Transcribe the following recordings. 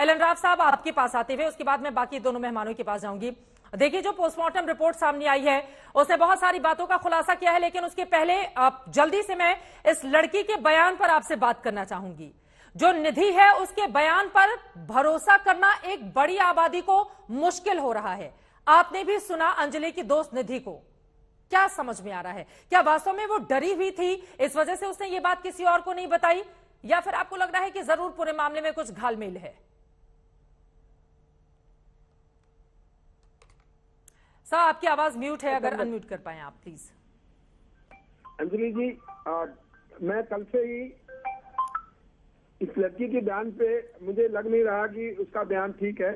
Elon Rao साहब, आपके पास आते हुए उसके बाद मैं बाकी दोनों मेहमानों के पास जाऊंगी। देखिए, जो पोस्टमार्टम रिपोर्ट सामने आई है उसने बहुत सारी बातों का खुलासा किया है, लेकिन उसके पहले जल्दी से मैं इस लड़की के बयान पर आपसे बात करना चाहूंगी। जो निधि है उसके बयान पर भरोसा करना एक बड़ी आबादी को मुश्किल हो रहा है। आपने भी सुना अंजलि की दोस्त निधि को, क्या समझ में आ रहा है? क्या वास्तव में वो डरी हुई थी, इस वजह से उसने ये बात किसी और को नहीं बताई, या फिर आपको लग रहा है कि जरूर पूरे मामले में कुछ घालमेल है? सर, आपकी आवाज म्यूट है, अगर अनम्यूट कर पाए आप प्लीज। अंजलि जी, मैं कल से ही इस लड़की के बयान पे मुझे लग नहीं रहा कि उसका बयान ठीक है।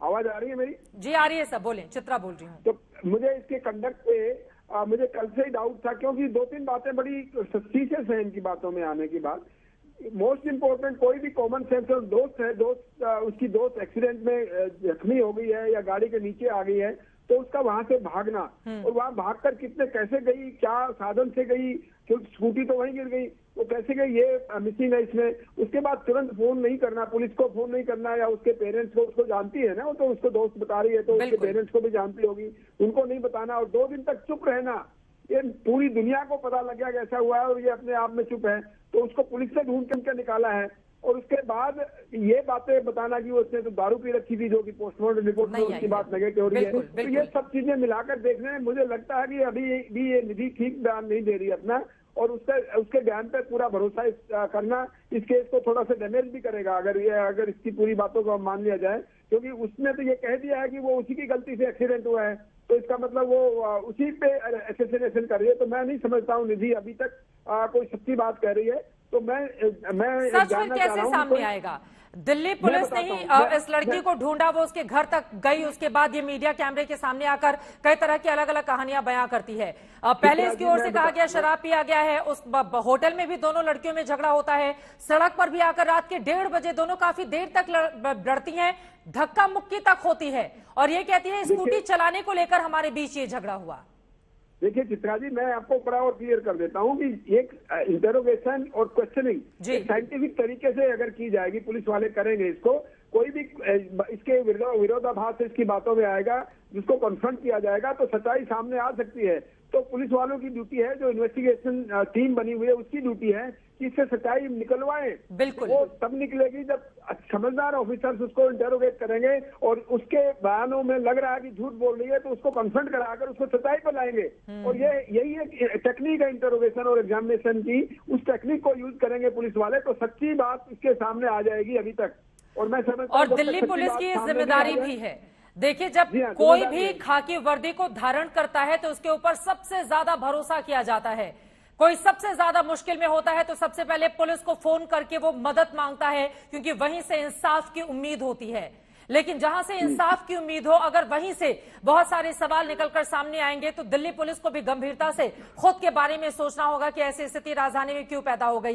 आवाज आ रही है मेरी? जी आ रही है सर, बोलें। चित्रा बोल रही हूँ। तो मुझे इसके कंडक्ट पे मुझे कल से ही डाउट था, क्योंकि 2-3 बातें बड़ी सस्पीशियस है इनकी बातों में आने की बाद। मोस्ट इम्पोर्टेंट, कोई भी कॉमन सेंस दोस्त है, उसकी दोस्त एक्सीडेंट में जख्मी हो गई है या गाड़ी के नीचे आ गई है, तो उसका वहां से भागना, और वहां भागकर कितने कैसे गई, क्या साधन से गई, क्योंकि स्कूटी तो वहीं गिर गई, वो कैसे गई ये मिसिंग है इसमें। उसके बाद तुरंत फोन नहीं करना, पुलिस को फोन नहीं करना, या उसके पेरेंट्स को, उसको जानती है ना, वो तो उसको दोस्त बता रही है तो उसके पेरेंट्स को भी जानती होगी, उनको नहीं बताना, और 2 दिन तक चुप रहना। ये पूरी दुनिया को पता लग गया कि ऐसा हुआ है और ये अपने आप में चुप है, तो उसको पुलिस से ढूंढ के निकाला है। और उसके बाद ये बातें बताना कि उसने तो दारू पी रखी थी, जो कि पोस्टमार्टम रिपोर्ट में उसकी बात नेगेटिव हो रही है। तो ये सब चीजें मिलाकर देखने में मुझे लगता है कि अभी भी ये निधि ठीक बयान नहीं दे रही अपना, और उसके बयान पे पूरा भरोसा करना इस केस को थोड़ा सा डैमेज भी करेगा, अगर इसकी पूरी बातों को मान लिया जाए। क्योंकि उसने तो ये कह दिया है कि वो उसी की गलती से एक्सीडेंट हुआ है, तो इसका मतलब वो उसी पे असैसिनेशन कर रही है। तो मैं नहीं समझता हूँ निधि अभी तक कोई सच्ची बात कह रही है। तो मैं सच में कैसे सामने आएगा? दिल्ली पुलिस ने ही इस लड़की को ढूंढा, वो उसके घर तक गई, उसके बाद ये मीडिया कैमरे के सामने आकर कई तरह की अलग अलग कहानियां बयां करती है। पहले इसकी ओर से कहा गया शराब पिया गया है, उस होटल में भी दोनों लड़कियों में झगड़ा होता है, सड़क पर भी आकर रात के 1:30 बजे दोनों काफी देर तक लड़ती हैं, धक्का मुक्की तक होती है, और ये कहती है स्कूटी चलाने को लेकर हमारे बीच ये झगड़ा हुआ। देखिए चित्रा जी, मैं आपको बड़ा और क्लियर कर देता हूँ कि एक इंटरोगेशन और क्वेश्चनिंग साइंटिफिक तरीके से अगर की जाएगी, पुलिस वाले करेंगे इसको, कोई भी इसके विरोधाभास इसकी बातों में आएगा, जिसको कन्फ्रंट किया जाएगा, तो सच्चाई सामने आ सकती है। तो पुलिस वालों की ड्यूटी है, जो इन्वेस्टिगेशन टीम बनी हुई है उसकी ड्यूटी है कि इससे सच्चाई निकलवाएं। बिल्कुल, वो तब निकलेगी जब समझदार ऑफिसर्स उसको इंटरोगेट करेंगे और उसके बयानों में लग रहा है कि झूठ बोल रही है, तो उसको कन्फ्रंट कराकर उसको सच्चाई पर लाएंगे। और यही एक टेक्निक है इंटरोगेशन और एग्जामिनेशन की, उस टेक्निक को यूज करेंगे पुलिस वाले, तो सच्ची बात इसके सामने आ जाएगी अभी तक। और मैं समझता और दिल्ली पुलिस की जिम्मेदारी भी है। देखिए, जब कोई भी खाकी वर्दी को धारण करता है तो उसके ऊपर सबसे ज्यादा भरोसा किया जाता है। कोई सबसे ज्यादा मुश्किल में होता है तो सबसे पहले पुलिस को फोन करके वो मदद मांगता है, क्योंकि वहीं से इंसाफ की उम्मीद होती है। लेकिन जहां से इंसाफ की उम्मीद हो, अगर वहीं से बहुत सारे सवाल निकलकर सामने आएंगे तो दिल्ली पुलिस को भी गंभीरता से खुद के बारे में सोचना होगा कि ऐसी स्थिति राजधानी में क्यों पैदा हो गई।